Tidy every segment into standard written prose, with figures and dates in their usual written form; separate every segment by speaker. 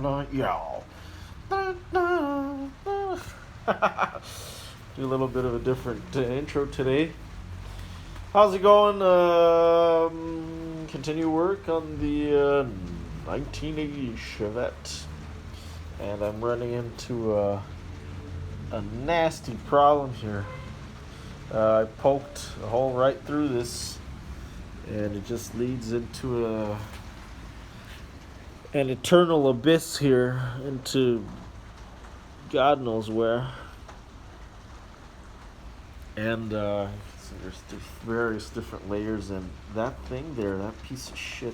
Speaker 1: gonna yell. Do a little bit of a different intro today. How's it going? Continue work on the 1980 Chevette, and I'm running into a nasty problem here. I poked a hole right through this, and it just leads into an eternal abyss here, into God knows where. And so there's various different layers, and that thing there, that piece of shit,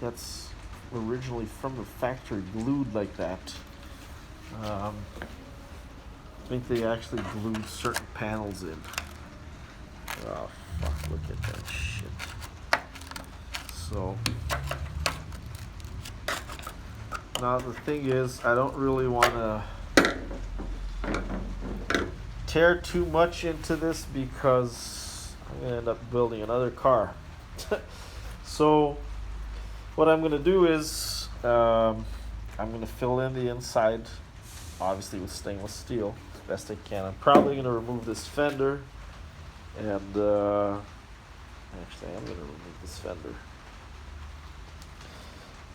Speaker 1: that's originally from the factory, glued like that. I think they actually glued certain panels in. Oh fuck, look at that shit. So now the thing is, I don't really want to tear too much into this because I'm going to end up building another car. So what I'm going to do is I'm going to fill in the inside, obviously with stainless steel as best I can. I'm probably going to remove this fender, and actually I'm going to remove this fender,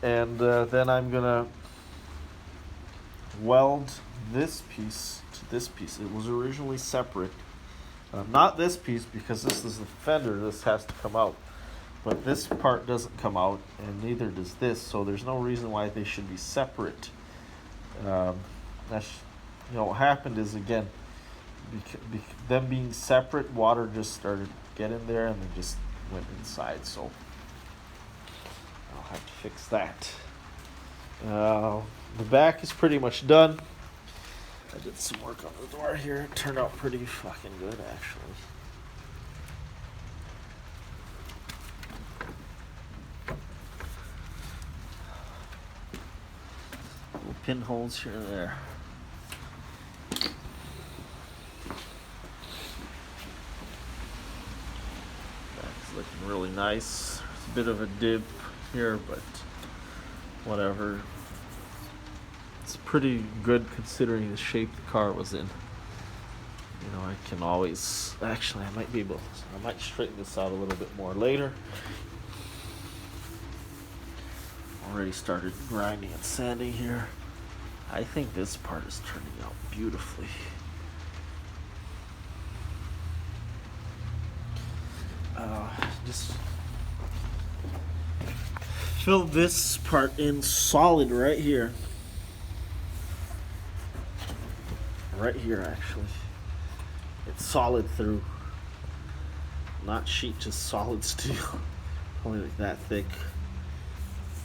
Speaker 1: and then I'm going to weld this piece to this piece. It was originally separate. Not this piece, because this is the fender. This has to come out. But this part doesn't come out, and neither does this. So there's no reason why they should be separate. What happened is, again, them being separate, water just started getting there, and they just went inside. So I'll have to fix that. The back is pretty much done. I did some work on the door here. It turned out pretty fucking good, actually. Little pinholes here and there. Back's looking really nice. It's a bit of a dip here, but whatever. It's pretty good considering the shape the car was in. I can always, actually I might straighten this out a little bit more later. Already started grinding and sanding here. I think this part is turning out beautifully. Just fill this part in solid right here. Right here, actually. It's solid through. Not sheet, just solid steel. Only like that thick.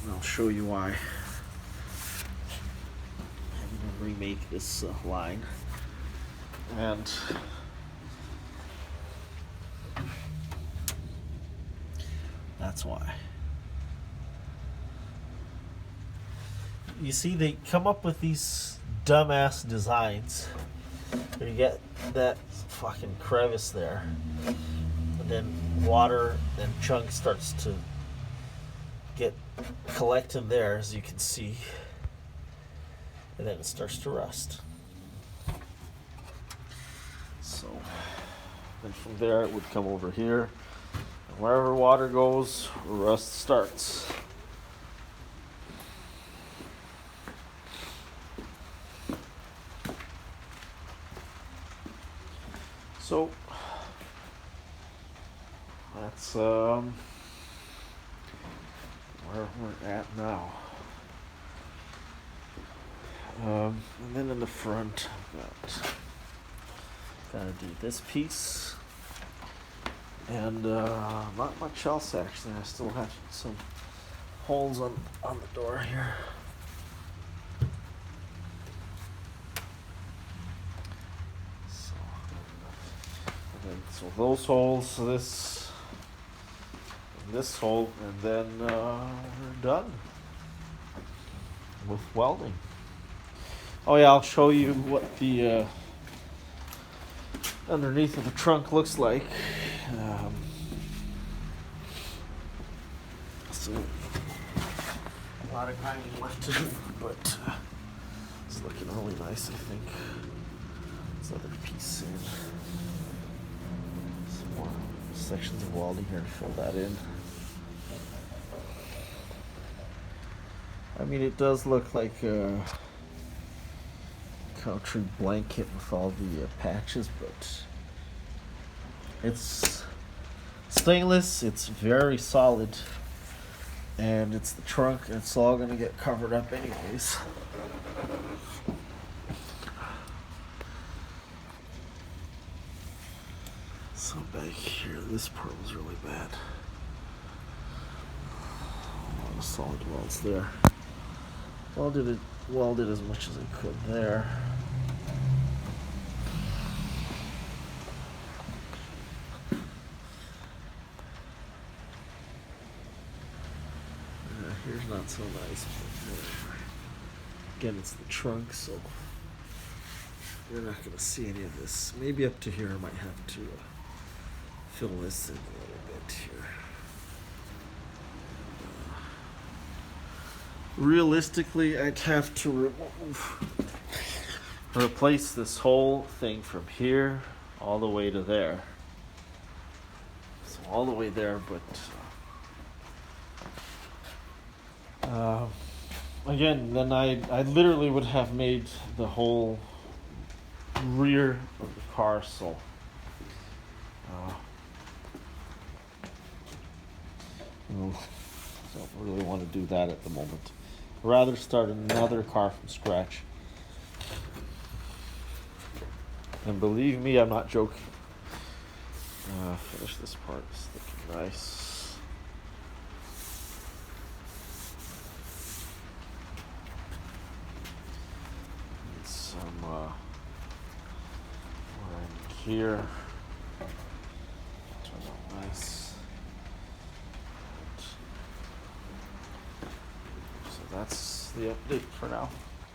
Speaker 1: And I'll show you why. I'm going to remake this line. And that's why. You see, they come up with these dumbass designs. You get that fucking crevice there, and then water and chunk starts to collect in there, as you can see, and then it starts to rust. So then from there it would come over here, and wherever water goes, rust starts. So that's where we're at now. And then in the front, gotta do this piece, and not much else actually. I still have some holes on the door here. So those holes, this hole, and then we're done with welding. Oh yeah, I'll show you what the underneath of the trunk looks like. So A lot of grinding left to do, but it's looking really nice, I think. This other piece in. Some more sections of welding here to fill that in. I mean, it does look like a country blanket with all the patches, but it's stainless, it's very solid, and it's the trunk, and it's all gonna get covered up anyways. So back here, this part was really bad. A lot of solid welds there. Welded as much as I could there. Here's not so nice, but again, it's the trunk, so you're not going to see any of this. Maybe up to here, I might have to fill this in a little bit here. Realistically, I'd have to replace this whole thing from here all the way to there. So all the way there, but again, then I literally would have made the whole rear of the car, so don't really want to do that at the moment. Rather start another car from scratch. And believe me, I'm not joking. Finish this part. It's looking nice. Need some right here. Turn out nice. So that's the update for now.